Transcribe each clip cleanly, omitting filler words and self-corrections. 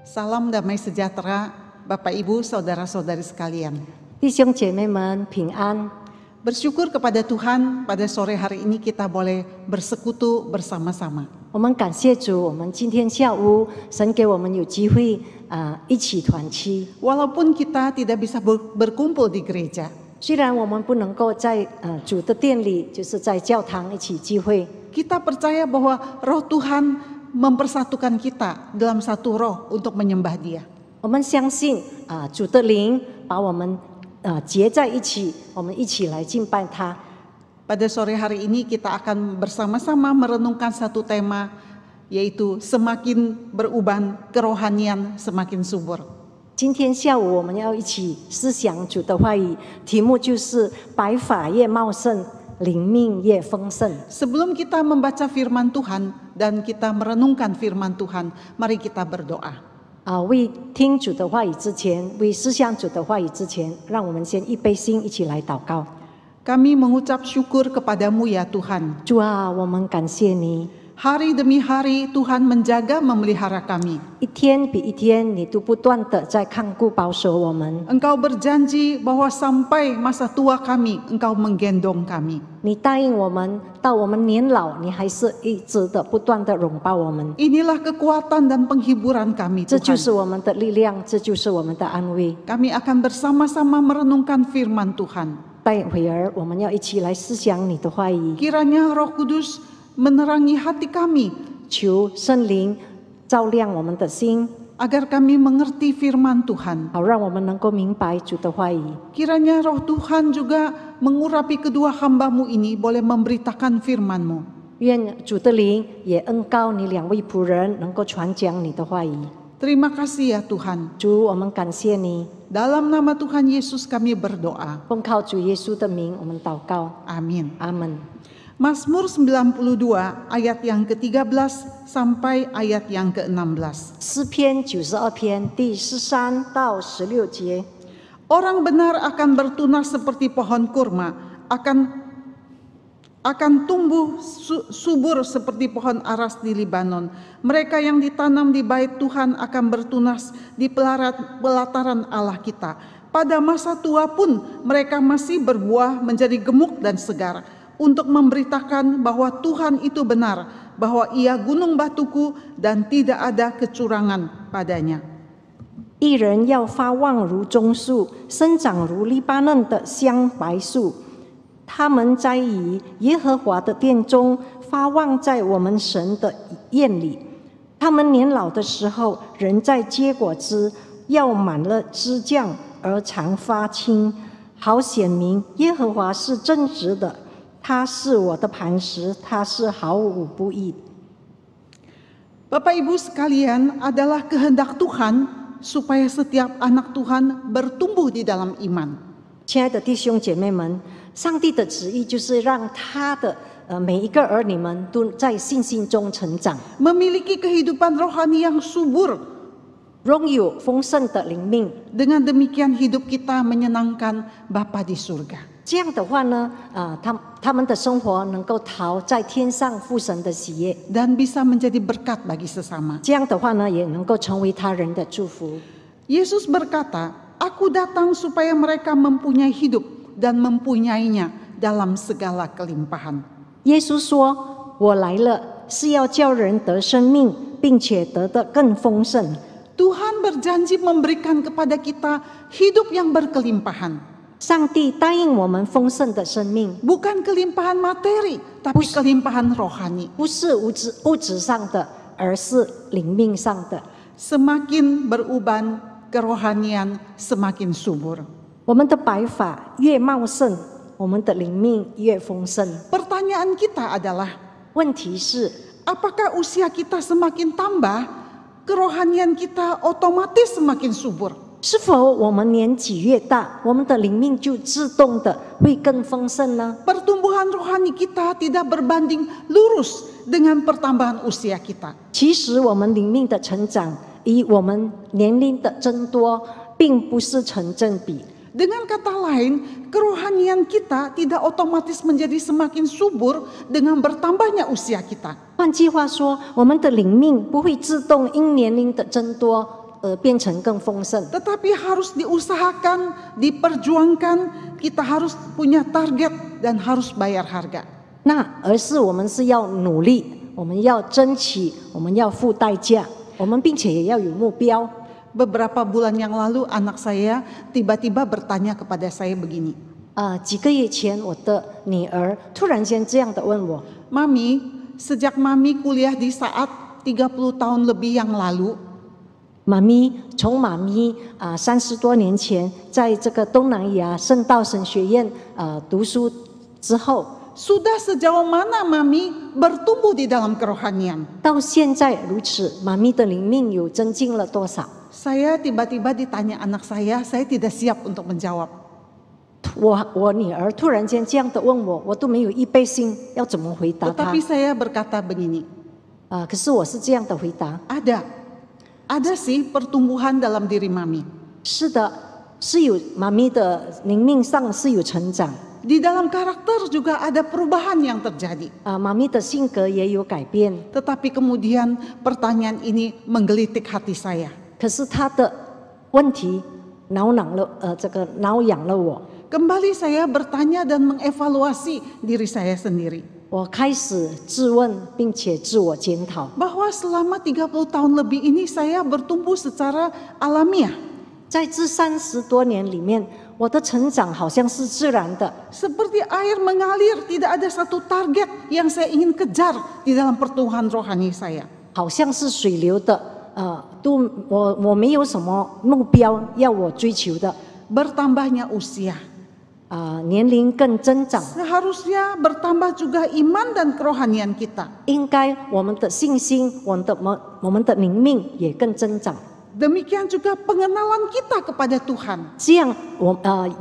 Salam damai sejahtera, Bapak Ibu, saudara-saudari sekalian. 弟兄姐妹们平安， Bersyukur kepada Tuhan, pada sore hari ini kita boleh bersekutu bersama-sama. 我们感谢主，我们今天下午神给我们有机会一起团契。 Walaupun kita tidak bisa berkumpul di gereja, 虽然我们不能够在主的殿里，就是在教堂一起聚会， kita percaya bahwa Roh Tuhan mempersatukan kita dalam satu roh untuk menyembah Dia. 我们相信主的灵把我们结在一起，我们一起来敬拜他。 Pada sore hari ini kita akan bersama-sama merenungkan satu tema, yaitu semakin berubah kerohanian semakin subur. 今天下午我们要一起思想主的话语，题目就是白发越茂盛，灵命越丰盛。 Sebelum kita membaca firman Tuhan dan kita merenungkan firman Tuhan, mari kita berdoa. 为听主的话语之前，为思想主的话语之前，让我们先预备心，一起来祷告。 Kami mengucap syukur kepadamu ya Tuhan. 主啊，我们感谢你， Hari demi hari Tuhan menjaga memelihara kami. 一天比一天，你都不断的在看顾保守我们。 Engkau berjanji bahwa sampai masa tua kami, Engkau menggendong kami. 你答应我们，到我们年老，你还是一直的不断的拥抱我们。 Inilah kekuatan dan penghiburan kami 这就 Tuhan. 是我们的力量，这就是我们的安慰。 Kami akan bersama-sama merenungkan firman Tuhan. 待会儿我们要一起来思想你的话语， Kiranya Roh Kudus menerangi hati kami 求圣灵照亮我们的心， agar kami mengerti firman Tuhan. 好让我们能够明白主的话语。 Kiranya Roh Tuhan juga mengurapi kedua hamba-Mu ini boleh memberitakan firman-Mu. 愿主的灵也恩膏你两位仆人，能够传讲你的话语。 Terima kasih ya Tuhan. 主，我们感谢你， Dalam nama Tuhan Yesus kami berdoa. 奉靠主耶稣的名，我们祷告， Amin. 阿门。 Mazmur 92 ayat yang ke-13 sampai ayat yang ke-16. 诗篇92篇第13到16节。 Orang benar akan bertunas seperti pohon kurma, akan tumbuh subur seperti pohon aras di Libanon. Mereka yang ditanam di bait Tuhan akan bertunas di pelataran Allah kita. Pada masa tua pun mereka masih berbuah menjadi gemuk dan segar, untuk memberitakan bahwa Tuhan itu benar, bahwa Ia gunung batuku dan tidak ada kecurangan padanya. 一人要发旺如棕树，生长如黎巴嫩的香白树。他们栽于耶和华的殿中，发旺在我们神的院里。他们年老的时候，仍在结果子，要满了枝酱，而常发青，好显明耶和华是正直的。他是我的磐石，他是毫无不义。 Bapak Ibu sekalian, adalah kehendak Tuhan supaya setiap anak Tuhan bertumbuh di dalam iman. 亲爱的弟兄姐妹们，上帝的旨意就是让他的每一个儿女们都在信心中成长， Memiliki kehidupan rohani yang subur. 拥有丰盛的灵命。 Dengan demikian hidup kita menyenangkan Bapa di surga. 这样的话呢，他们的生活能够讨在天上父神的喜悦。 Dan bisa menjadi berkat bagi sesama. 这样的话呢，也能够成为他人的祝福。 Yesus berkata, Aku datang supaya mereka mempunyai hidup dan mempunyainya dalam segala kelimpahan. 耶稣说：“我来了，是要叫人得生命，并且得的更丰盛。” Tuhan berjanji memberikan kepada kita hidup yang berkelimpahan. 上帝答应我们丰盛的生命， Bukan kelimpahan materi, tapi kelimpahan rohani. 不是物质上的，而是灵命上的。 Semakin beruban kerohanian, semakin subur. 我们的白发越茂盛，我们的灵命越丰盛。 Pertanyaan kita adalah, 问题是， apakah usia kita semakin tambah, kerohanian kita otomatis semakin subur? 是否我们年纪越大，我们的灵命就自动的会更丰盛呢？ Pertumbuhan rohani kita tidak berbanding lurus dengan pertambahan usia kita. 其实我们灵命的成长与我们年龄的增多，并不是成正比。 Dengan kata lain, kerohanian kita tidak otomatis menjadi semakin subur dengan bertambahnya usia kita. 换句话说，我们的灵命不会自动因年龄的增多变成更丰盛。 Tetapi harus diusahakan, diperjuangkan, kita harus punya target dan harus bayar harga. 那而是我们是要努力，我们要争取，我们要付代价，我们并且也要有目标。 Beberapa bulan yang lalu anak saya tiba-tiba bertanya kepada saya begini, 几个月前，我的女儿突然间这样的问我 Mami, sejak Mami kuliah di saat 30 tahun lebih yang lalu, 妈咪，从妈咪30多年前在这个东南亚圣道神学院读书之后， sudah sejauh mana Mami bertumbuh di dalam kerohanian? 到现在如此，妈咪的灵命有增进了多少？ Saya tiba-tiba ditanya anak saya tidak siap untuk menjawab. 我女儿突然间这样的问我，我都没有预备心，要怎么回答她？ Tetapi saya berkata begini, 可是我是这样的回答： ada sih pertumbuhan dalam diri Mami. 是的，是有妈咪的灵命上是有成长， Di dalam karakter juga ada perubahan yang terjadi. 妈咪的性格也有改变。 Tetapi kemudian pertanyaan ini menggelitik hati saya. 可是她的问题挠痒了我。 Kembali saya bertanya dan mengevaluasi diri saya sendiri. 我开始自问，并且自我检讨， Bahwa selama 30 tahun lebih ini saya bertumbuh secara alamiah. 在这30多年里面，我的成长好像是自然的， Seperti air mengalir, tidak ada satu target yang saya ingin kejar di dalam pertumbuhan rohani saya. 好像是水流的，我没有什么目标要我追求的。 Bertambahnya usia. 年龄更增长， Seharusnya bertambah juga iman dan kerohanian kita. 应该我们的信心，我们的灵命也更增长。 Demikian juga pengenalan kita kepada Tuhan. 这样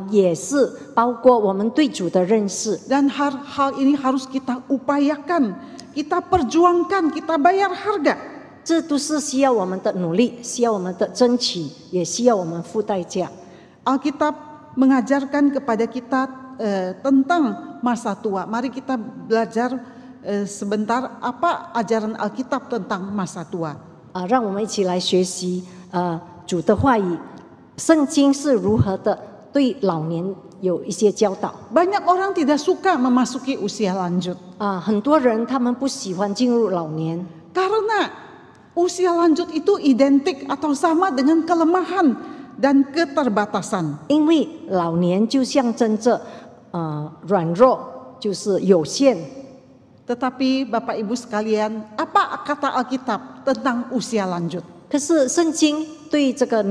也是包括我们对主的认识。 Dan hal ini harus kita upayakan, kita perjuangkan, kita bayar harga. 这都是需要我们的努力，需要我们的争取，也需要我们付代价。 Alkitab mengajarkan kepada kita tentang masa tua. Mari kita belajar sebentar apa ajaran Alkitab tentang masa tua. 让我们一起来学习主的话语，圣经是如何的对老年有一些教导。 Banyak orang tidak suka memasuki usia lanjut. 很多人他们不喜欢进入老年， Karena usia lanjut itu identik atau sama dengan kelemahan dan keterbatasan. 因为老年就象征着软弱，就是有限。 Tetapi Bapak Ibu sekalian, apa kata Alkitab tentang usia lanjut? 可是圣经对这个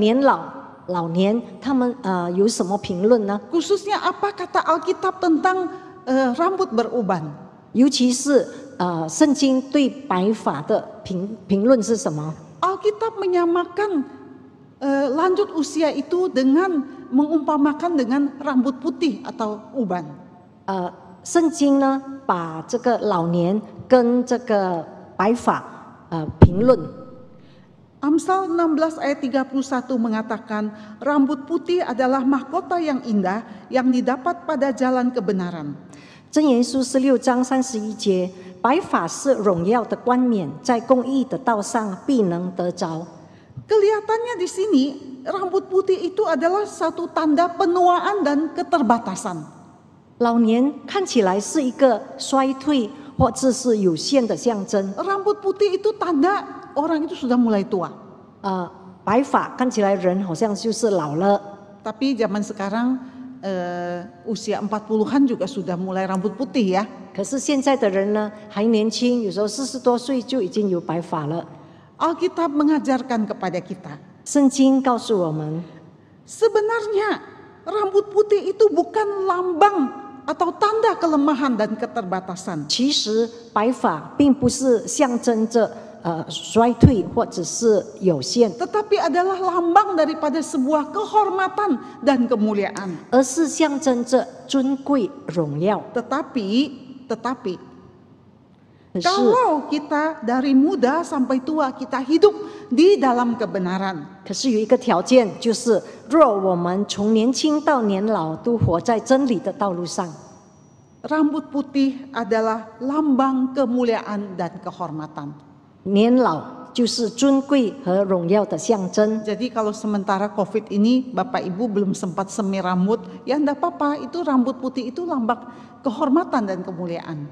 老年他们有什么评论呢？ Khususnya apa kata Alkitab tentang rambut beruban? 尤其是圣经对白发的评论是什么？ Alkitab menyamakan lanjut usia itu dengan mengumpamakan dengan rambut putih atau uban. 圣经呢，把这个老年跟这个白发评论。 Amsal 16 ayat 31 mengatakan, rambut putih adalah mahkota yang indah yang didapat pada jalan kebenaran. 箴言书16章31节，白发是荣耀的冠冕，在公义的道上必能得着。 Kelihatannya di sini rambut putih itu adalah satu tanda penuaan dan keterbatasan. 老年看起来是一个衰退或者是有限的象征。 Rambut putih itu tanda orang itu sudah mulai tua. 白发看起来人好像就是老了， Tapi zaman sekarang usia 40-an juga sudah mulai rambut putih ya. 可是现在的人呢还年轻，有时候40多岁就已经有白发了。 Alkitab mengajarkan kepada kita, 圣经告诉我们， sebenarnya rambut putih itu bukan lambang atau tanda kelemahan dan keterbatasan. 其实白发并不是象征着衰退或者是有限， Tetapi adalah lambang daripada sebuah kehormatan dan kemuliaan. 而是象征着尊贵荣耀。 Tetapi 可是 kalau kita dari muda sampai tua kita hidup di dalam kebenaran. 可是有一个条件，就是若我们从年轻到年老都活在真理的道路上， Rambut putih adalah lambang kemuliaan dan kehormatan. 年老就就是尊贵和荣耀的象征。 Jadi kalau sementara COVID ini Bapak Ibu belum sempat semir rambut, ya enggak apa-apa, itu rambut putih itu lambang kehormatan dan kemuliaan.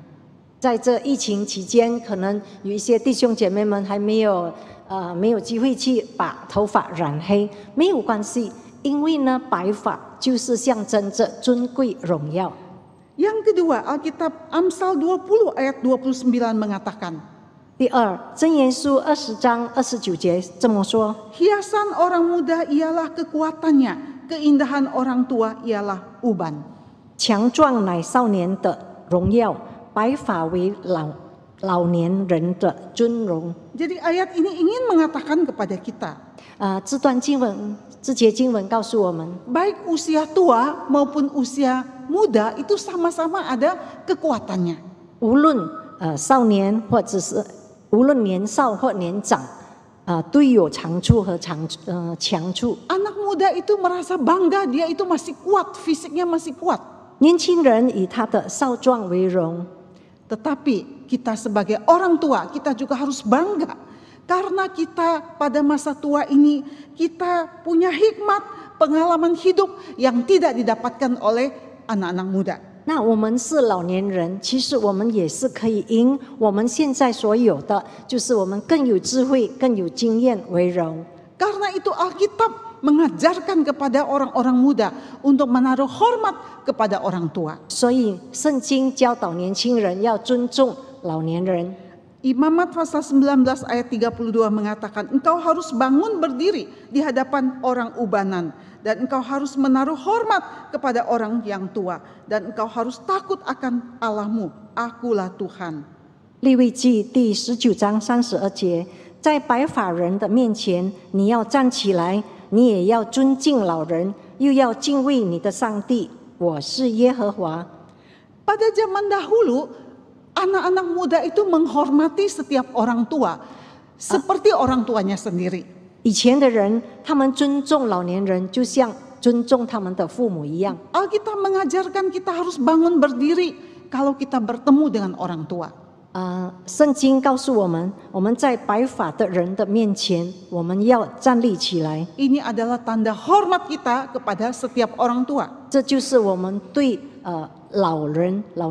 在这疫情期间，可能有一些弟兄姐妹们还没有机会去把头发染黑，没有关系，因为呢，白发就是象征着尊贵荣耀。 Yang kedua, Alkitab Amsal 20 ayat 29 mengatakan, 第二，箴言书20章29节这么说： hiasan orang muda ialah kekuatannya, keindahan orang tua ialah uban. 强壮乃少年的荣耀，白发为老年人的尊荣。 Jadi ayat ini ingin mengatakan kepada kita, 这段经文，这节经文告诉我们， baik usia tua maupun usia muda itu sama-sama ada kekuatannya. 无论少年或者是无论年少或年长，都有长处和强处。 Anak muda itu merasa bangga dia itu masih kuat, fisiknya masih kuat. 年轻人以他的少壮为荣， Tetapi kita sebagai orang tua, kita juga harus bangga. Karena kita pada masa tua ini, kita punya hikmat, pengalaman hidup yang tidak didapatkan oleh anak-anak muda. 那我们是老年人，其实我们也是可以因我们现在所有的，就是我们更有智慧、更有经验为荣。 Karena itu Alkitab mengajarkan kepada orang-orang muda untuk menaruh hormat kepada orang tua. 所以圣经教导年轻人要尊重老年人。 Imamat pasal 19 ayat 32 mengatakan, engkau harus bangun berdiri di hadapan orang ubanan, dan engkau harus menaruh hormat kepada orang yang tua, dan engkau harus takut akan Allahmu, akulah Tuhan. 利未记第19章32节，在白发人的面前，你要站起来，你也要尊敬老人，又要敬畏你的上帝。我是耶和华。 Pada zaman dahulu, anak-anak muda itu menghormati setiap orang tua seperti orang tuanya sendiri. 以前的人，他们尊重老年人，就像尊重他们的父母一样。 Alkitab mengajarkan kita harus bangun berdiri kalau kita bertemu dengan orang tua. 圣经告诉我们，我们在白发的人的面前，我们要站立起来。 Ini adalah tanda hormat kita kepada setiap orang tua. 这就是我们对老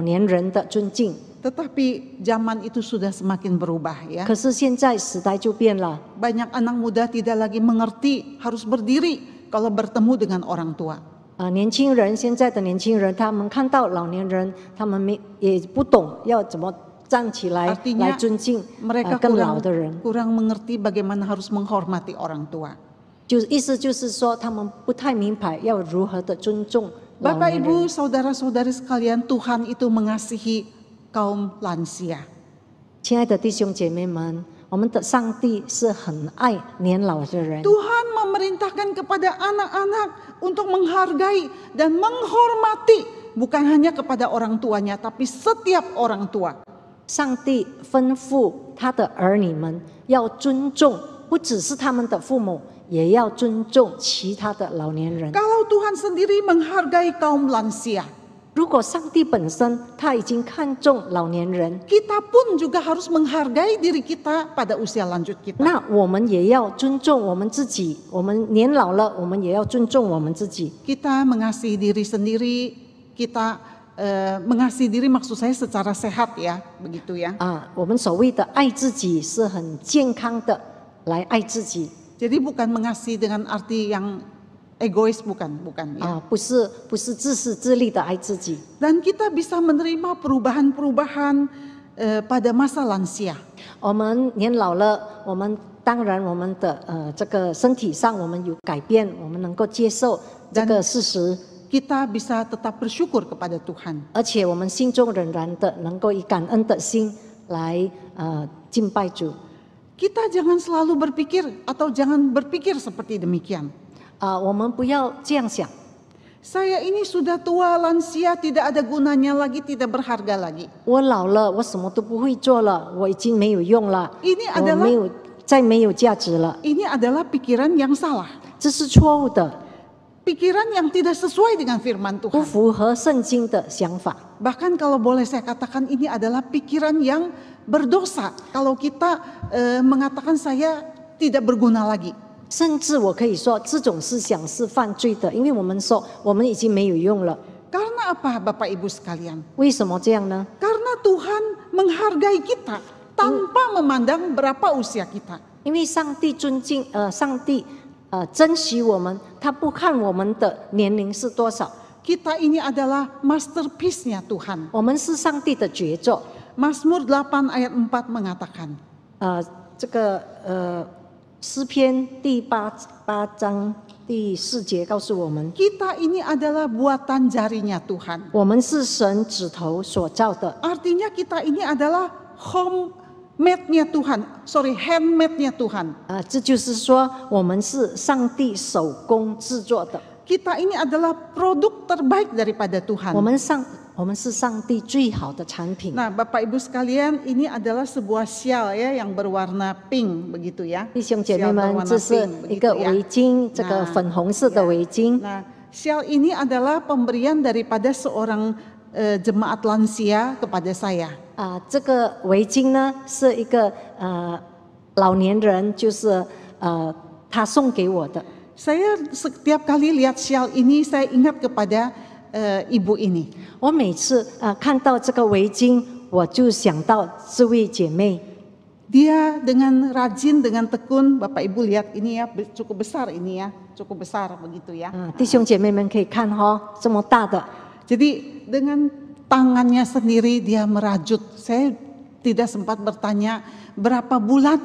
年人的尊敬。 Tetapi zaman itu sudah semakin berubah ya. 可是现在时代就变了， Banyak anak muda tidak lagi mengerti harus berdiri kalau bertemu dengan orang tua. 现在的年轻人，他们看到老年人，他们也不懂要怎么站起来 Artinya 来尊敬 mereka 更老的人。 kurang mengerti bagaimana harus menghormati orang tua. 意思就是说，他们不太明白要如何的尊重老 Bapak 年人。 Ibu, saudara-saudari sekalian, Tuhan itu mengasihi kaum lansia. 亲爱的弟兄姐妹们，我们的上帝是很爱年老的人。 Tuhan memerintahkan kepada anak-anak untuk menghargai dan menghormati bukan hanya kepada orang tuanya, tapi setiap orang tua. 上帝吩咐他的儿女们要尊重，不只是他们的父母，也要尊重其他的老年人。 Kalau Tuhan sendiri menghargai kaum lansia, 如果上帝本身他已经看重老年人， kita pun juga harus menghargai diri kita pada usia lanjut kita. 那我们也要尊重我们自己。我们年老了，我们也要尊重我们自己。 Kita mengasihi diri sendiri, kita mengasihi diri maksud saya secara sehat ya, begitu ya. 我们所谓的爱自己是很健康的来爱自己。 Jadi bukan mengasihi dengan arti yang egois, bukan ya. 不是自私自利的爱自己。 Dan kita bisa menerima perubahan-perubahan pada masa lansia. 我们年老了，当然我们的这个身体上我们有改变，我们能够接受这个事实。 Kita bisa tetap bersyukur kepada Tuhan. 而且我们心中仍然的能够以感恩的心来敬拜主。 Kita jangan selalu berpikir atau jangan berpikir seperti demikian. 我们不要这样想。 Saya ini sudah tua, lansia, tidak ada gunanya lagi, tidak berharga lagi. 我老了，我什么都不会做了，我已经没有用了， Ini 我 adalah 再没有价值了。 ini adalah pikiran yang salah. 这是错误的。pikiran yang tidak sesuai dengan firman 不 Tuhan. 符合圣经的想法。 Bahkan kalau boleh saya katakan ini adalah pikiran yang berdosa. Kalau kita mengatakan saya tidak berguna lagi. 甚至我可以说，这种思想是犯罪的，因为我们说我们已经没有用了。 Karena apa Bapak Ibu sekalian? 为什么这样呢？ Karena Tuhan menghargai kita tanpa memandang berapa usia kita. 因为上帝上帝珍惜我们，他不看我们的年龄是多少， Kita ini adalah masterpiece-nya Tuhan. 我们是上帝的杰作。 Mazmur 8 ayat 4 mengatakan, 这个诗篇第八章第4节告诉我们， kita ini adalah buatan jarinya Tuhan. 我们是神指头所造的。 Artinya kita ini adalah handmade-nya Tuhan. 这就是说，我们是上帝手工制作的。 Kita ini adalah produk terbaik daripada Tuhan. 我们是上帝最好的产品。 Nah, Bapak Ibu sekalian, ini adalah sebuah syal ya yang berwarna pink begitu ya. 弟兄姐妹 Syal 们， berwarna 这是 pink 一个 begitu ya. 围巾，这个粉红色的围巾。 Nah, syal ini adalah pemberian daripada seorang jemaat lansia kepada saya. 这个围巾呢，是一个老年人，就是他送给我的。 Saya setiap kali lihat syal ini, saya ingat kepada ibu ini. 我每次看到这个围巾，我就想到这位姐妹。 Dia dengan rajin, dengan tekun, Bapak Ibu lihat ini ya, cukup besar ini ya, cukup besar begitu ya. 弟兄姐妹们可以看这么大的。 Jadi dengan tangannya sendiri dia merajut. Saya tidak sempat bertanya berapa bulan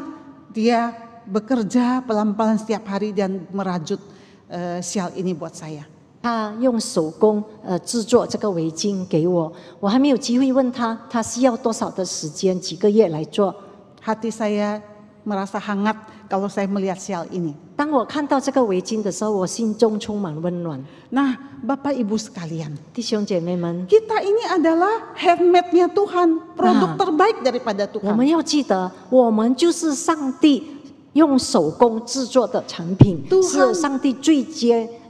dia bekerja pelan-pelan setiap hari dan merajut syal ini buat saya. 他用手工制作这个围巾给我，我还没有机会问他，他需要多少的时间，几个月来做。 Hati saya merasa hangat kalau saya melihat syal ini. 当我看到这个围巾的时候，我心中充满温暖。 Nah, Bapak Ibu sekalian, 弟兄姐妹们， kita ini adalah handmade-nya Tuhan, produk terbaik daripada 我 Tuhan. 们要记得，我们就是上帝用手工制作的产品， Tuhan 是上帝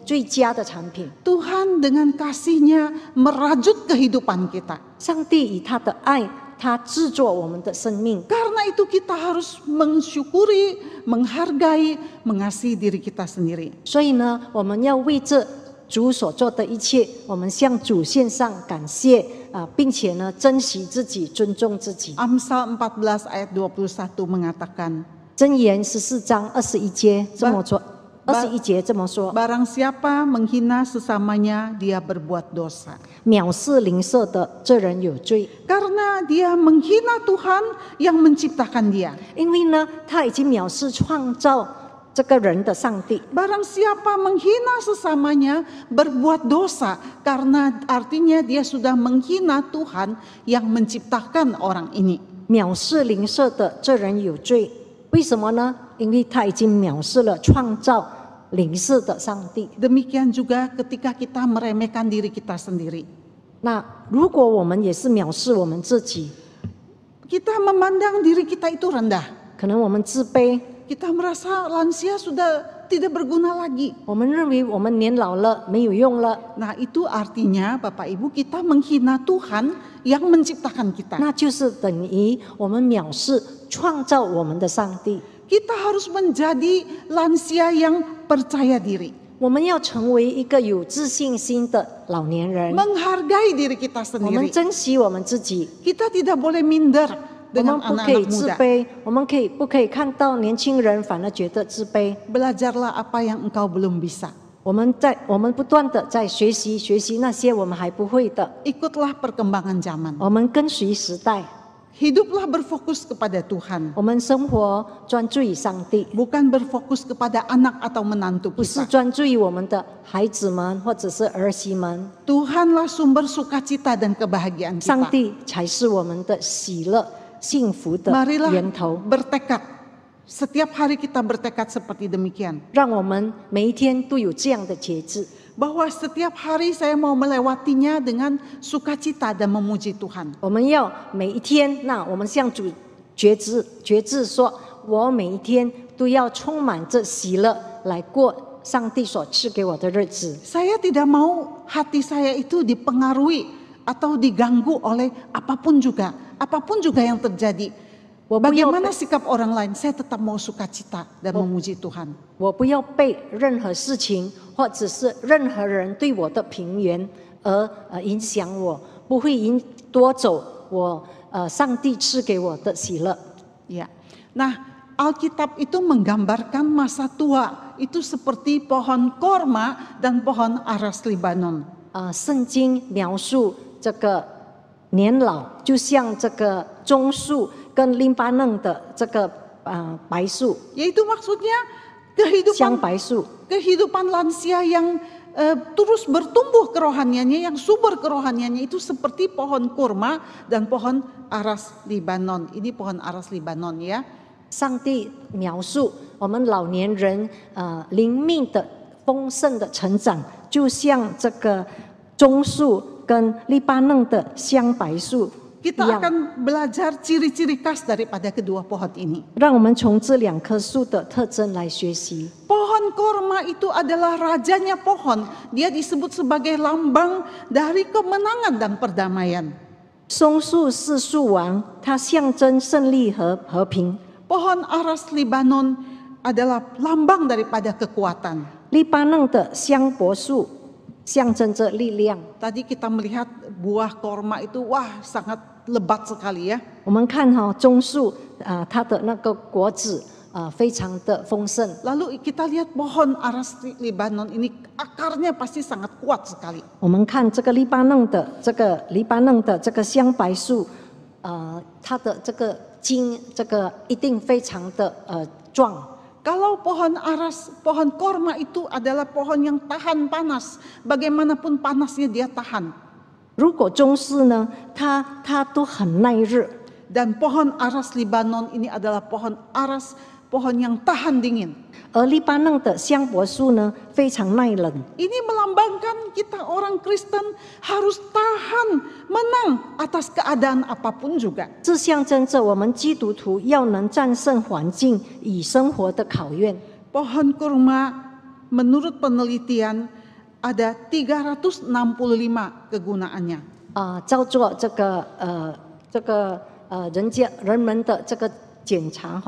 最佳的产品。 Tuhan dengan kasih-Nya merajut kehidupan kita. 上帝以他的爱，他制作我们的生命。 Karena itu kita harus mensyukuri, menghargai, mengasihi diri kita sendiri. 所以呢，我们要为这主所做的一切，我们向主献上感谢并且呢，珍惜自己，尊重自己。 Amsal 14 ayat 21 mengatakan, 箴言14章21节这么说，21节这么说： Barang siapa menghina sesamanya, dia berbuat dosa. 藐视邻舍的，这人有罪， Karena dia menghina Tuhan yang menciptakan dia. 因为呢，他已经藐视创造这个人的上帝。 Barang siapa menghina sesamanya, berbuat dosa. Karena artinya dia sudah menghina Tuhan yang menciptakan orang ini. 藐视邻舍的，这人有罪。为什么呢？因为他已经藐视了创造邻舍的上帝。 Demikian juga ketika kita meremehkan diri kita sendiri. 那如果我们也是藐视我们自己， Kita memandang diri kita itu rendah. 可能我们自卑， Kita merasa lansia sudah tidak berguna lagi. 我们认为我们年老了没有用了， Nah, itu artinya Bapak Ibu kita menghina Tuhan yang menciptakan kita. 那就是等于我们藐视创造我们的上帝。 Kita harus menjadi lansia yang percaya diri. 我们要成为一个有自信心的老年人， Menghargai diri kita 我们 sendiri. 珍惜我们自己， Kita tidak boleh minder 我们 dengan 不可以 anak-anak 自 muda. 卑，我们不可以看到年轻人反而觉得自卑。 Belajarlah apa yang engkau belum bisa. 我们不断的在学习那些我们还不会的， Ikutlah perkembangan zaman. 我们跟随时代， Hiduplah berfokus kepada Tuhan. 我们生活专注于上帝， Bukan berfokus kepada anak atau menantu 不是 kita. 专注于我们的孩子们或者是儿媳们。 Tuhanlah sumber sukacita dan kebahagiaan 上 kita. 帝才是我们的喜乐、幸福的 Marilah 源头。 bertekad. Setiap hari kita bertekad seperti demikian. 让我们每一天都有这样的节制， Bahwa setiap hari saya mau melewatinya dengan sukacita dan memuji Tuhan. 我们要每一天，那我们向主决志说，我每一天都要充满着喜乐来过上帝所赐给我的日子。 Saya tidak mau hati saya itu dipengaruhi atau diganggu oleh apapun juga yang terjadi. Bagaimana sikap orang lain, saya tetap mau sukacita dan memuji Tuhan. 我不要被任何事情或者是任何人对我的评语而影响我，不会夺走我上帝赐给我的喜乐。 Ya. Nah, Alkitab itu menggambarkan masa tua itu seperti pohon korma dan pohon aras Libanon. 圣经描述这个年老，就像这个棕树跟黎巴嫩的这个白树， Yaitu maksudnya 香白树。 kehidupan lansia yang terus bertumbuh kerohaniannya, yang subur kerohaniannya itu seperti pohon kurma dan pohon aras Libanon. Ini pohon aras Libanon ya. 上帝描述我们老年人灵命的丰盛的成长，就像这个棕树跟黎巴嫩的香白树一 Kita 样。 akan belajar ciri-ciri khas daripada kedua pohon ini. 让我们从这两棵树的特征来学习。 Pohon korma itu adalah rajanya pohon. Dia disebut sebagai lambang dari kemenangan dan perdamaian. 松树是树王，它象征胜利和和平。 Pohon aras Libanon adalah lambang daripada kekuatan. 黎巴嫩的香柏树象征着力量。 Tadi kita melihat buah korma itu wah sangat lebat sekali ya. 我们看棕树它的那个果子非常的丰盛。 Lalu kita lihat pohon aras Libanon ini akarnya pasti sangat kuat sekali. 我们看这个黎巴嫩的这个香白树，它的这个茎一定非常的壮。 Kalau pohon aras, pohon korma itu adalah pohon yang tahan panas. Bagaimanapun panasnya dia tahan. 如果棕树呢，它都很耐热。 Dan pohon aras Libanon ini adalah pohon aras, pohon yang tahan dingin. 而黎巴嫩的香柏树呢，非常耐冷。 Ini melambangkan kita orang Kristen harus tahan, menang atas keadaan apapun juga. 这象征着我们基督徒要能战胜环境与生活的考验。 Pohon kurma menurut penelitian ada 365 kegunaannya. 照做人们的这个检查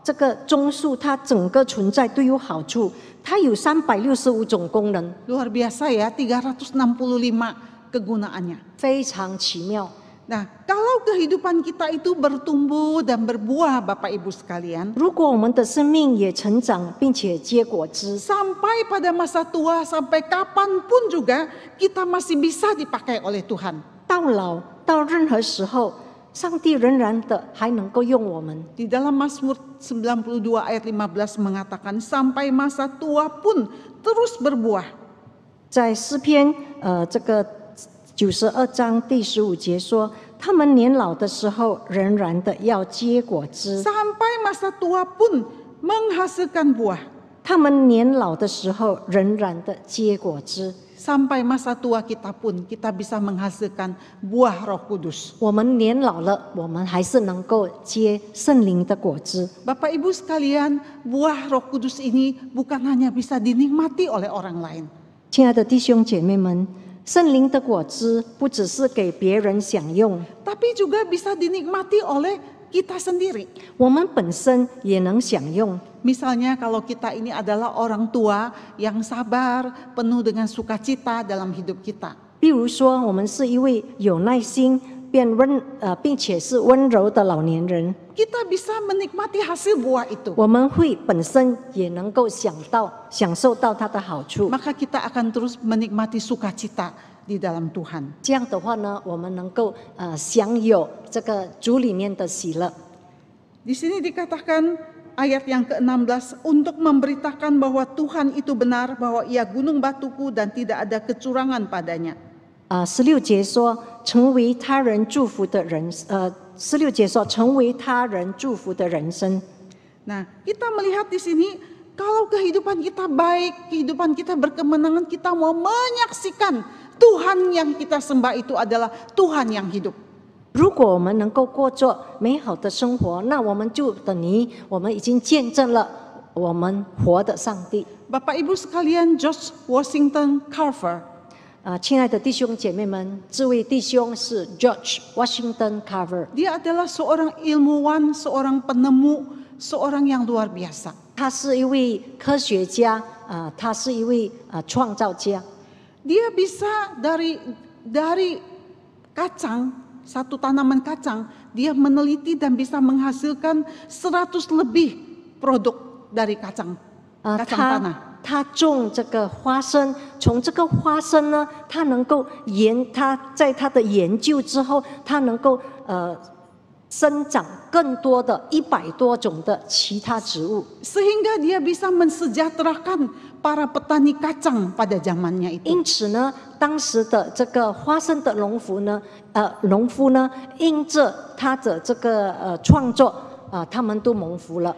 这个棕树它整个存在都有好处，它有365种功能， Luar biasa ya, 365 kegunaannya. 非常奇妙。 Nah, kalau kehidupan kita itu bertumbuh dan berbuah Bapak Ibu sekalian, 如果我们的生命也成长并且结果子， sampai pada masa tua, sampai kapanpun juga kita masih bisa dipakai oleh Tuhan. 到老到任何时候，上帝仍然的还能够用我们。 Di dalam Mazmur 92 ayat 15 mengatakan sampai masa tua pun terus berbuah. 在诗篇这个92章第15节说，他们年老的时候仍然的要结果子， Sampai masa tua pun menghasilkan buah. 他们年老的时候仍然的结果子。 Sampai masa tua kita pun kita bisa menghasilkan buah Roh Kudus. 我们年老了，我们还是能够结圣灵的果子。 Bapak Ibu sekalian, buah Roh Kudus ini bukan hanya bisa dinikmati oleh orang lain. 亲爱的弟兄姐妹们，圣灵的果子不只是给别人享用， Tapi juga bisa dinikmati oleh kita sendiri. 我们本身也能享用。 Misalnya kalau kita ini adalah orang tua yang sabar, penuh dengan sukacita dalam hidup kita. 比如说，我们是一位有耐心并且是温柔的老年人， Kita bisa menikmati hasil buah itu. 我们会本身也能够享受到它的好处。 Maka kita akan terus menikmati sukacita di dalam Tuhan. 这样的话呢，我们能够享有这个主里面的喜乐。 Di sini dikatakan ayat yang ke-16 untuk memberitakan bahwa Tuhan itu benar, bahwa Ia gunung batuku dan tidak ada kecurangan padanya. 16节说，成为他人祝福的人，16节说成为他人祝福的人生。 Nah, kita melihat di sini kalau kehidupan kita baik, kehidupan kita berkemenangan, kita mau menyaksikan Tuhan yang kita sembah itu adalah Tuhan yang hidup. 如果我们能够过着美好的生活，那我们就等于我们已经见证了我们活的上帝。 Bapak Ibu sekalian, George Washington Carver 亲爱的弟兄姐妹们，这位弟兄是 George Washington Carver， dia adalah seorang ilmuwan, seorang penemu, seorang yang luar biasa. 他是一位科学家，他是一位创造家。 Dia bisa dari kacang, satu tanaman kacang, dia meneliti dan bisa menghasilkan 100 lebih produk dari kacang tanah. 他种这个花生，从这个花生呢，他能够他在他的研究之后，他能够生长更多的100多种的其他植物， Sehingga dia bisa mensejahterakan para petani kacang pada zamannya itu. 因此呢，当时的这个花生的农夫呢，因着他的这个创作他们都蒙福了。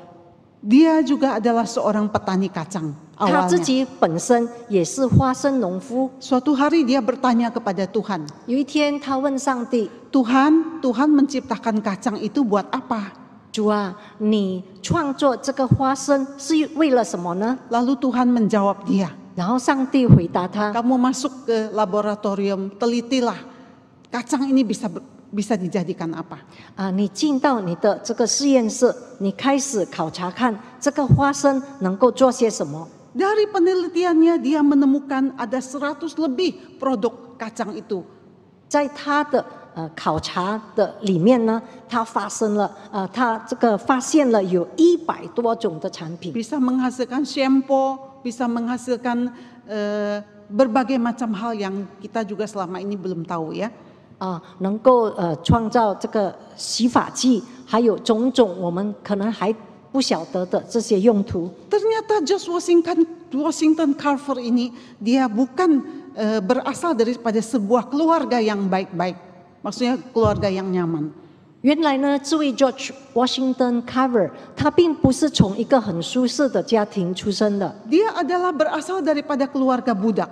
Dia juga adalah seorang petani kacang 他自 awalnya. 己本身也是花生农夫。 Suatu hari dia bertanya kepada Tuhan, 有一天，他问上帝 Tuhan menciptakan kacang itu buat apa?：“ 主啊，你创作这个花生是为了什么呢 Lalu Tuhan menjawab dia,？” 然后上帝回答他 kamu masuk ke laboratorium, telitilah kacang ini bisa dijadikan apa?：“ 你进到你的这个实验室，你开始考察看这个花生能够做些什么。” Dari penelitiannya dia menemukan ada 100 lebih produk kacang itu. 在他的考察的里面呢，他发现了有100多种的产品， Bisa menghasilkan shampoo, bisa menghasilkan berbagai macam hal yang kita juga selama ini belum tahu ya. 能够创造这个洗发剂，还有种种我们可能还不晓得的这些用途。 Ternyata George Washington Carver ini dia bukan berasal daripada sebuah keluarga yang baik-baik, maksudnya keluarga yang nyaman. 原来呢，这位 George Washington Carver， 他并不是从一个很舒适的家庭出生的， Dia adalah berasal daripada keluarga budak.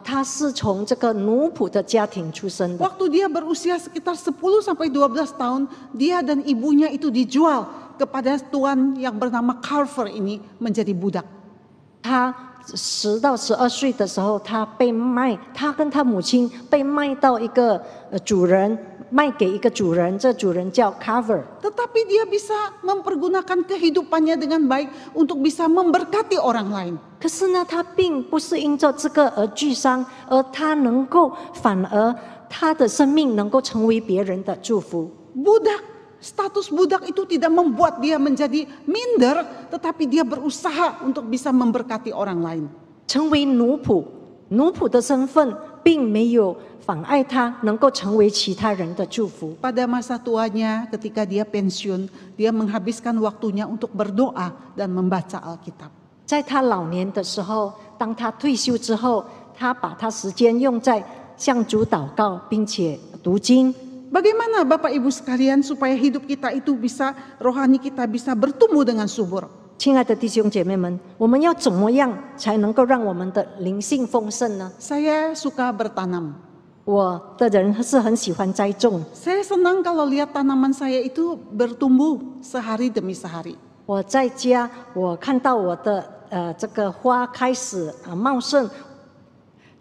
他是从这个奴仆的家庭出生的。 Waktu dia berusia sekitar 10 sampai 12 tahun, dia dan ibunya itu dijual kepada tuan yang bernama Carver ini menjadi budak. 他10到12岁的时候，他跟他母亲被卖到一个主人，卖给一个主人，这主人叫 Carver。 Tetapi dia bisa mempergunakan kehidupannya dengan baik untuk bisa memberkati orang lain. 可是呢，他并不是因着这个而沮丧，而他反而他的生命能够成为别人的祝福。 Status budak itu tidak membuat dia menjadi minder, tetapi dia berusaha untuk bisa memberkati orang lain. 成为奴仆的身份并没有妨碍他能够成为其他人的祝福。 Pada masa tuanya ketika dia pensiun, dia menghabiskan waktunya untuk berdoa dan membaca Alkitab. 在他老年的时候，当他退休之后，他把他时间用在向主祷告，并且读经。 Bagaimana Bapak Ibu sekalian supaya hidup kita itu bisa, rohani kita bisa bertumbuh dengan subur? 亲爱的弟兄姐妹们，我们要怎么样才能够让我们的灵性丰盛呢？ Saya suka bertanam. 我的人是很喜欢栽种， Saya senang kalau lihat tanaman saya itu bertumbuh sehari demi sehari. 我在家，我看到我的这个花开始茂盛，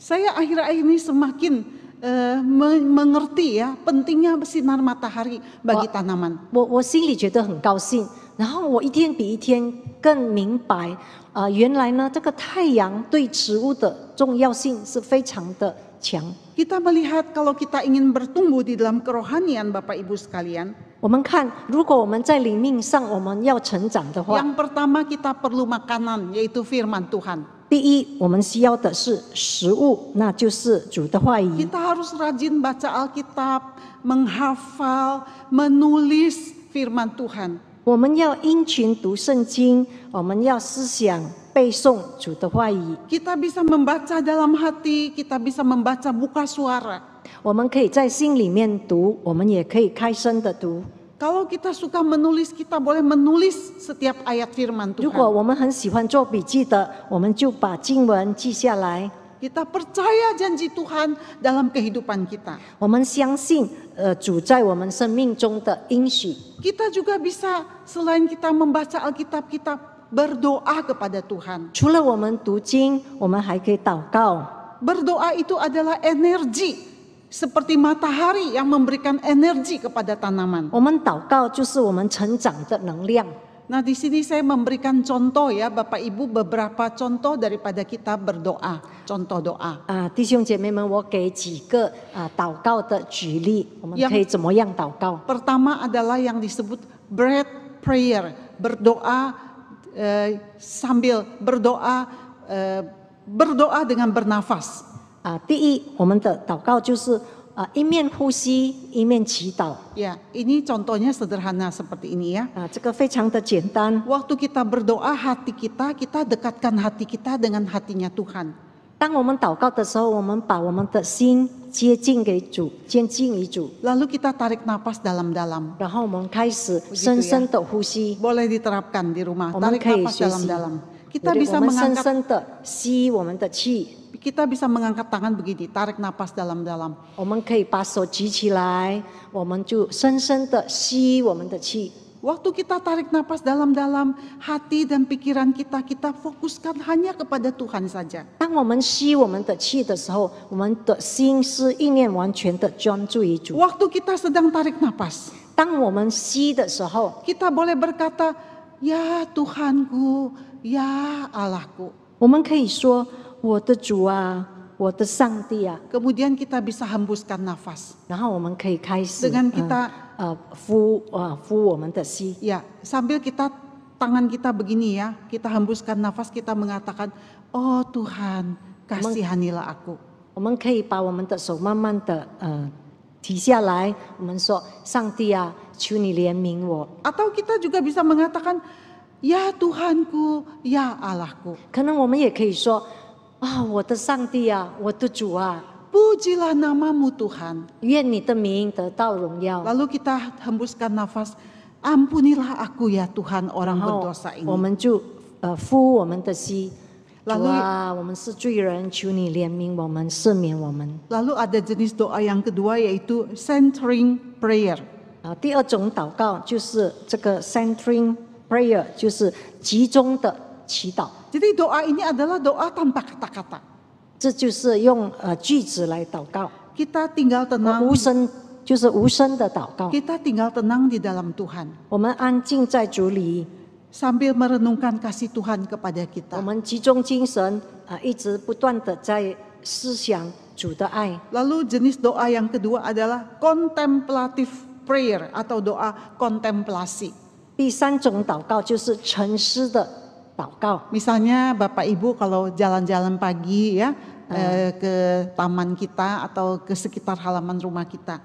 Saya akhir-akhir ini semakin mengerti ya pentingnya sinar matahari bagi tanaman. 我心里觉得很高兴，然后我一天比一天更明白，原来呢这个太阳对植物的重要性是非常的强。 Kita melihat kalau kita ingin bertumbuh di dalam kerohanian Bapak Ibu sekalian, 我们看，如果我们在灵命上我们要成长的话， yang pertama kita perlu makanan yaitu firman Tuhan. 第一，我们需要的是食物，那就是主的话语。 Kita harus rajin baca Alkitab, menghafal, menulis firman Tuhan. 我们要殷勤读圣经，我们要思想背诵主的话语。 Kita bisa membaca dalam hati, kita bisa membaca buka suara. 我们可以在心里面读，我们也可以开声的读。 Kalau kita suka menulis, kita boleh menulis setiap ayat firman 如果 Tuhan. 我们很喜欢做笔记的，我们就把经文记下来。 Kita percaya janji Tuhan dalam kehidupan kita. 我们相信主在我们生命中的应许。 Kita juga bisa selain kita membaca Alkitab, kita berdoa kepada Tuhan. 除了我们读经，我们还可以祷告。 Berdoa itu adalah energi, seperti matahari yang memberikan energi kepada tanaman. 我们祷告就是我们成长的能量。 Nah, di sini saya memberikan contoh ya, Bapak Ibu, beberapa contoh daripada kita berdoa, contoh doa. 弟兄姐妹们，我给几个祷告的举例，我们可以怎么样祷告？ Pertama adalah yang disebut breath prayer, berdoa sambil berdoa, berdoa dengan bernafas. 第一，我们的祷告就是一面呼吸一面祈祷。 Ya, ini contohnya sederhana seperti ini ya. 这个非常的简单。 Waktu kita berdoa, hati kita dekatkan hati kita dengan hatinya Tuhan. 当我们祷告的时候，我们把我们的心接近给主，接近于主， Lalu kita tarik napas dalam-dalam. 然后我们开始深深的呼吸。 Boleh diterapkan di rumah. 我们 Tarik 可以 napas 学习， dalam-dalam. Kita 对 bisa 我们深 mengangkat 深的吸我们的气， kita bisa mengangkat tangan begini, tarik napas dalam-dalam. 我们可以把手举起来，我们就深深的吸我们的气。 Waktu kita tarik napas dalam-dalam, hati dan pikiran kita fokuskan hanya kepada Tuhan saja. 当我们吸我们的气的时候，我们的心思意念完全的专注于主。 Waktu kita sedang tarik napas, 当我们吸的时候， kita boleh berkata, ya Tuhanku, ya Allahku. 我们可以说：“我的主啊，我的上帝啊。” Kemudian kita bisa hembuskan nafas. 然后我们可以开始 Dengan kita 呼我们的吸。 Ya, sambil tangan kita begini ya, kita hembuskan nafas, kita mengatakan, oh Tuhan, kasihanilah aku. 我们可以把我们的手慢慢的提下来，我们说：“上帝啊，求你怜悯我。” Atau kita juga bisa mengatakan, ya Tuhanku, ya Allahku. 可能我们也可以说：“我的上帝啊，我的主啊， Pujilah namamu Tuhan. 愿你的名得到荣耀。” Lalu kita hembuskan nafas, ampunilah aku ya Tuhan 然 orang 后 berdosa 我 ini. 们就呼我们的吸。主 Lalu 啊，我们是罪人，求你怜悯我们，赦免我们。 Lalu ada jenis doa yang kedua yaitu centering prayer. 第二种祷告就是这个 centering prayer，就是集中的祈祷。 Jadi doa ini adalah doa tanpa kata-kata. 这就是用句子来祷告， Kita tinggal tenang, 无声就是无声的祷告。 kita tinggal tenang di dalam Tuhan. 我们安静在主里， Sambil merenungkan kasih Tuhan kepada 我 kita. 们集中精神一直不断的在思想主的爱。 Lalu jenis doa yang kedua adalah contemplative prayer atau doa kontemplasi. 第三种祷告就是沉思的祷告。 Misalnya Bapak Ibu kalau jalan-jalan pagi ya ke taman kita atau ke sekitar halaman rumah kita.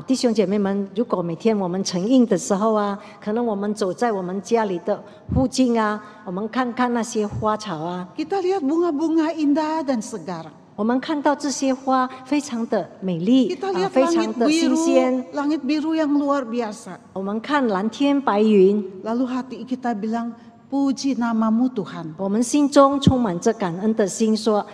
弟兄姐妹们，如果每天我们晨印的时候可能我们走在我们家里的附近我们看看那些花草Kita lihat bunga-bunga indah dan segar. 我们看到这些花非常的美丽 Kita lihat 非常 langit 的新 biru, 鲜。 langit biru yang luar biasa. 我们看蓝天白云， Lalu hati kita bilang, puji namamu Tuhan. 我们心中充满着感恩的心，说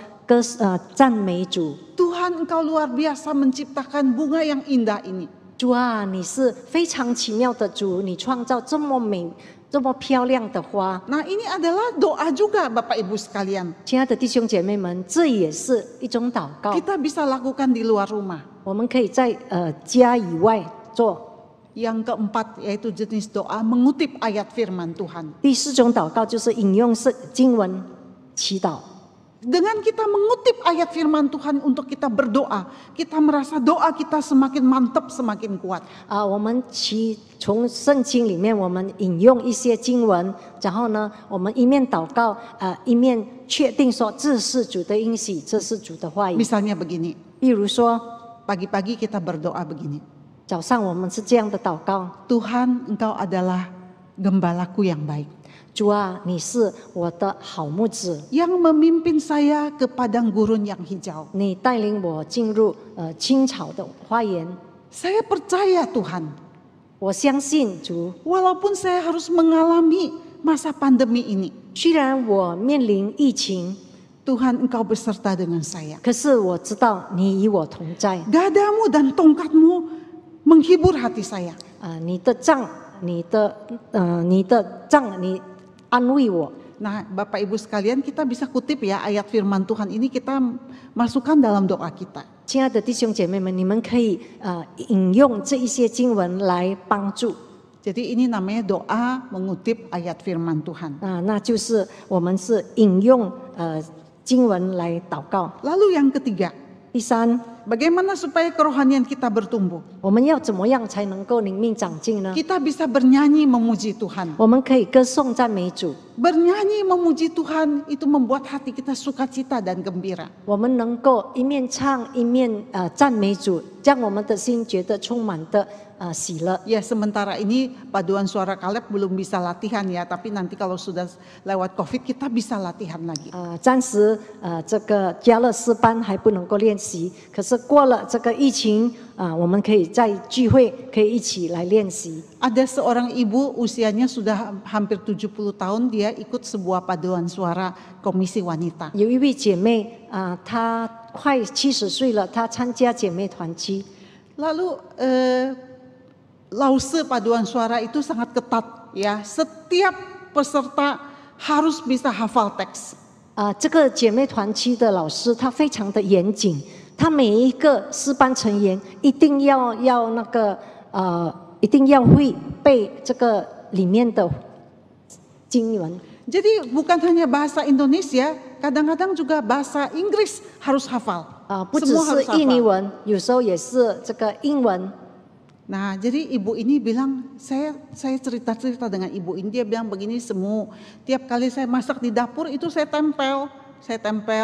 赞美主。 Tuhan engkau luar biasa menciptakan bunga yang indah ini. 主啊，你是非常奇妙的主，你创造这么美、这么漂亮的花。 Nah ini adalah doa juga Bapak Ibu sekalian. 亲爱的弟兄姐妹们，这也是一种祷告。 Kita bisa lakukan di luar rumah. 我们可以在家以外做。 Yang keempat yaitu jenis doa mengutip ayat firman Tuhan. 第四种祷告就是引用经文祈祷。 Dengan kita mengutip ayat firman Tuhan untuk kita berdoa, kita merasa doa kita semakin mantap, semakin kuat. 我们从圣经里面我们引用一些经文，然后呢，我们一面祷告一面确定说这是主的应许，这是主的话语。 Misalnya begini, 比如说 pagi-pagi kita berdoa begini. 早上我们是这样的祷告： Tuhan, Engkau adalah gembalaku yang baik. 主啊，你是我的好牧子， Yang memimpin saya ke padang gurun yang hijau. 你带领我进入青草的花园。 Saya percaya Tuhan, 我相信主， walaupun saya harus mengalami masa pandemi ini, 虽然我面临疫情， Tuhan Engkau beserta dengan saya. 可是我知道你与我同在。 Gadamu dan tongkatmu menghibur hati saya. 你的杖，你的杖，你安慰我。 Nah, Bapak Ibu sekalian, kita bisa kutip ya ayat firman Tuhan ini, kita masukkan dalam doa kita. 亲爱的弟兄姐妹们，你们可以引用这一些经文来帮助。 Jadi ini namanya doa mengutip ayat firman Tuhan. 那就是我们是引用经文来祷告。 Lalu yang ketiga, 第三， bagaimana supaya kerohanian kita bertumbuh? 我们要怎么样才能够灵命长进呢？ Kita bisa bernyanyi memuji Tuhan. 我们可以歌颂赞美主， Bernyanyi memuji Tuhan itu membuat hati kita sukacita dan gembira. 我们能够一面唱一面赞美主，让我们的心觉得充满的喜乐。 Ya, sementara ini paduan suara Kaleb belum bisa latihan ya, tapi nanti kalau sudah lewat COVID kita bisa latihan lagi. 暂时这个加勒斯班还不能够练习，可是过了这个疫情我们可以在聚会可以一起来练习。 Ada seorang ibu usianya sudah hampir 70 tahun, dia ikut sebuah paduan suara komisi wanita. 有一位姐妹她快70岁了，她参加姐妹团契。 Lalu lause paduan suara itu sangat ketat ya. Setiap peserta harus bisa hafal teks. 这个姐妹团契的老师他非常的严谨，他每一个诗班成员一定要那个一定要会背这个里面的经文。 Jadi bukan hanya bahasa Indonesia, kadang-kadang juga bahasa Inggris harus hafal. 不只 Semua 是 harus 印尼 hafal. 文，有时候也是这个英文。 Nah, jadi ibu ini bilang, saya cerita-cerita dengan ibu ini, dia bilang begini, tiap kali saya masak di dapur itu saya tempel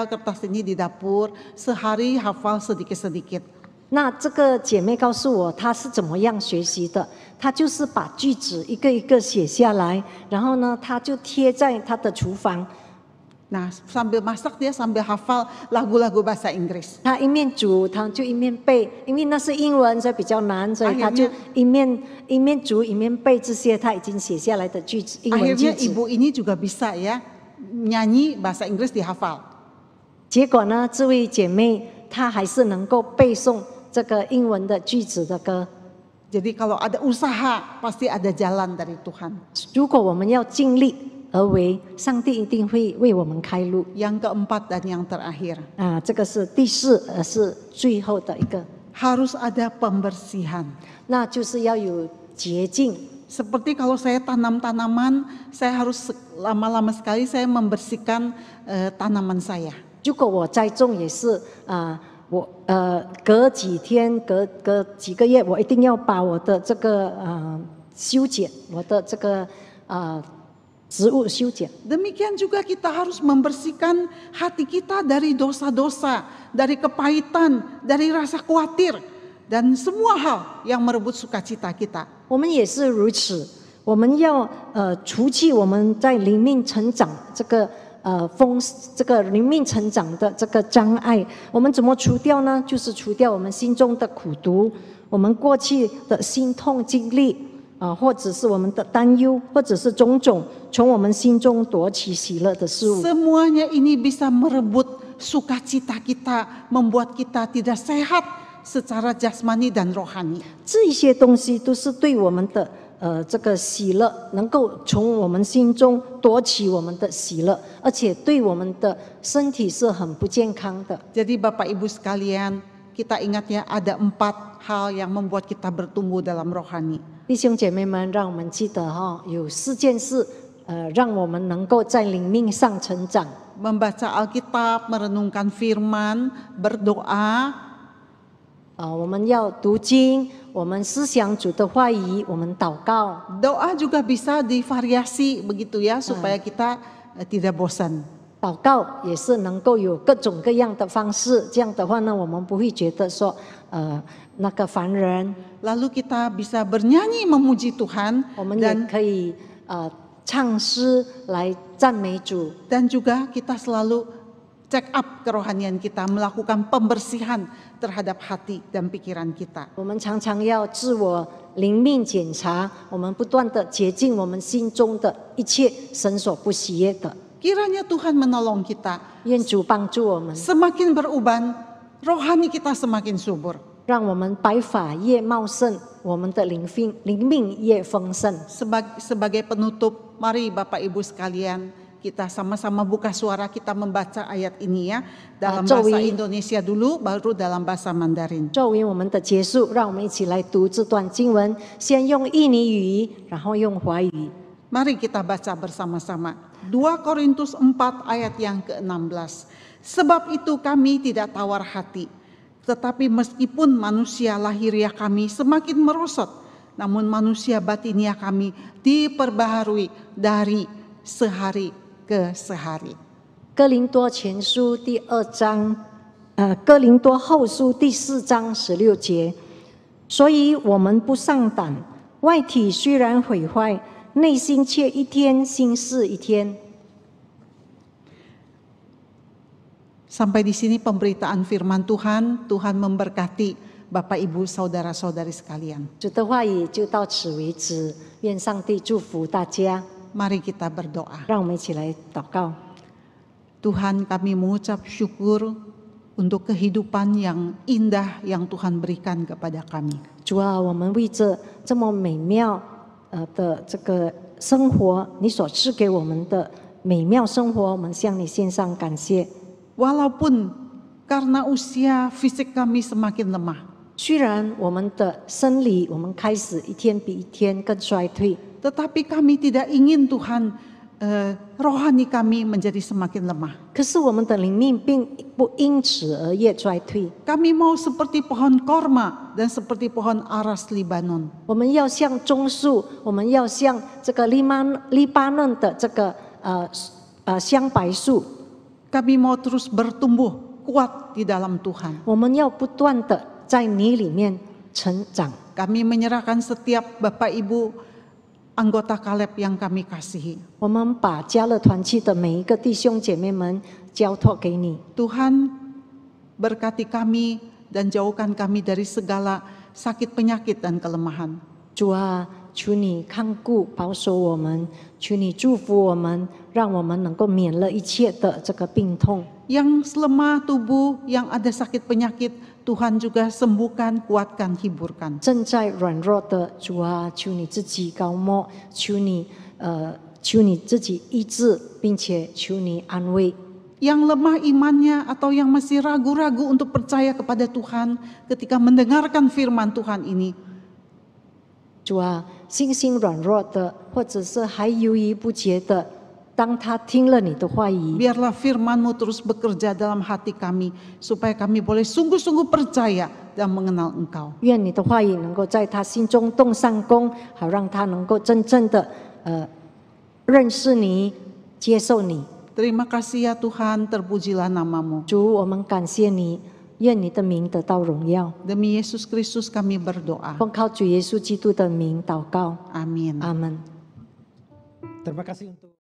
kertas ini di dapur, sehari hafal sedikit-sedikit. 那这个姐妹告诉我，她是怎么样学习的？她就是把句子一个一个写下来，然后呢，她就贴在她的厨房。 Nah, sambil masak dia sambil hafal lagu-lagu bahasa Inggris. 她一面煮，她就一面背，因为那是英文，所以比较难，所以她就一面煮一面背这些她已经写下来的句子，英文句 Akhirnya 子。 ibu ini juga bisa ya nyanyi bahasa Inggris dihafal. 结果呢，这位姐妹她还是能够背诵这个英文的句子的歌。 Jadi kalau ada usaha pasti ada jalan dari Tuhan. 如果我们要尽力而为，上帝一定会为我们开路。 Yang keempat dan yang terakhir, 这个是第四，是最后的一个， harus ada pembersihan. 那就是要有洁净。 Seperti kalau saya tanam tanaman, saya harus lama-lama sekali saya membersihkan tanaman saya. 如果我栽种也是我隔几天、隔几个月，我一定要把我的这个修剪，我的这个植物修剪。 Demikian juga kita harus membersihkan hati kita dari dosa-dosa, dari kepahitan, dari rasa khawatir, dan semua hal yang merebut sukacita kita. 我们也是如此，我们要除去我们在灵命成长这个这个灵命成长的这个障碍。我们怎么除掉呢？就是除掉我们心中的苦毒，我们过去的心痛经历或者是我们的担忧，或者是种种从我们心中夺取喜乐的事物。 Semuanya ini bisa merebut sukacita kita, membuat kita tidak sehat secara jasmani dan rohani. 这一些东西都是对我们的这个喜乐，能够从我们心中夺取我们的喜乐，而且对我们的身体是很不健康的。 Jadi Bapak Ibu sekalian, kita ingat ya ada 4 hal yang membuat kita bertumbuh dalam rohani. 弟兄姐妹们，让我们记得有4件事，让我们能够在灵命上成长。 Membaca Alkitab, merenungkan firman, berdoa, 我们要读经，我们思想主的话语，我们祷告。 doa juga bisa divariasi begitu ya supaya kita tidak bosan. 祷告也是能够有各种各样的方式，这样的话呢，我们不会觉得说那个烦人。 Lalu kita bisa bernyanyi memuji Tuhan 我们也可以唱诗来赞美主。 dan juga kita selalu check up kerohanian kita, melakukan pembersihan terhadap hati dan pikiran kita. 我们常常要自我灵命检查，我们不断的洁净我们心中的一切神所不喜悦的。 Kiranya Tuhan menolong kita, 愿主帮助我们， semakin beruban, rohani kita semakin subur. 让我们白发越茂盛，我们的灵命越丰盛。Sebagai penutup, mari Bapak Ibu sekalian, kita sama-sama buka suara, kita membaca ayat ini ya, dalam bahasa Indonesia dulu, baru dalam bahasa Mandarin. 作为我们的结束，让我们一起来读这段经文，先用印尼语，然后用华语。 Mari kita baca bersama-sama. 2 Korintus 4 ayat yang ke-16. Sebab itu kami tidak tawar hati, tetapi meskipun manusia lahiriah kami semakin merosot, namun manusia batiniah kami diperbaharui dari sehari ke sehari. 哥林多前书第2章，哥林多后书第4章16节，所以我们不上胆，外体虽然毁坏，内心却一天新似一天。 Sampai di sini pemberitaan firman Tuhan. Tuhan memberkati Bapak Ibu saudara-saudari sekalian. 主的话语就到此为止，愿上帝祝福大家。 Mari kita berdoa. 让我们一起来祷告。 Tuhan, kami mengucap syukur untuk kehidupan yang indah yang Tuhan berikan kepada kami. 主啊，我们为着这么美妙的这个生活，你所赐给我们的美妙生活，我们向你献上感谢。 Walaupun karena usia fisik kami semakin lemah, 虽然我们的生理，我们开始一天比一天更衰退， tetapi kami tidak ingin Tuhan rohani kami menjadi semakin lemah. 可是我们的灵命并不因此而越衰退。 Kami mau seperti pohon korma dan seperti pohon aras Libanon. 我们要像棕树，我们要像这个黎巴嫩的这个香柏树。 Kami mau terus bertumbuh kuat di dalam Tuhan. 我们要不断的在你里面成长。 Kami menyerahkan setiap Bapak Ibu anggota Kaleb yang kami kasihi. 我们把加勒团契的每一个弟兄姐妹们交托给你。 Tuhan berkati kami dan jauhkan kami dari segala sakit penyakit dan kelemahan. 主啊，求你看顾保守我们，求你祝福我们，让我们能够免了一切的这个病痛。 Yang lemah tubuh, yang ada sakit penyakit, Tuhan juga sembuhkan, kuatkan, hiburkan. 正在软弱的主啊，求你自己高抹，求你自己医治，并且求你安慰。 Yang lemah imannya atau yang masih ragu-ragu untuk percaya kepada Tuhan ketika mendengarkan firman Tuhan ini, 主啊，信心软弱的，或者是还犹豫不决的，当他听了你的话语， biarlah firman-Mu terus bekerja dalam hati kami supaya kami boleh sungguh-sungguh percaya dan mengenal Engkau. 愿你的话语能够在他心中动上功，好让他能够真正的认识你、接受你。 Terima kasih ya Tuhan, terpujilah nama-Mu. 主，我们感谢你，愿你的名得到荣耀。 Demi Yesus Kristus kami berdoa. 奉靠主耶稣基督的名祷告， Amin. 阿门。 Terima kasih untuk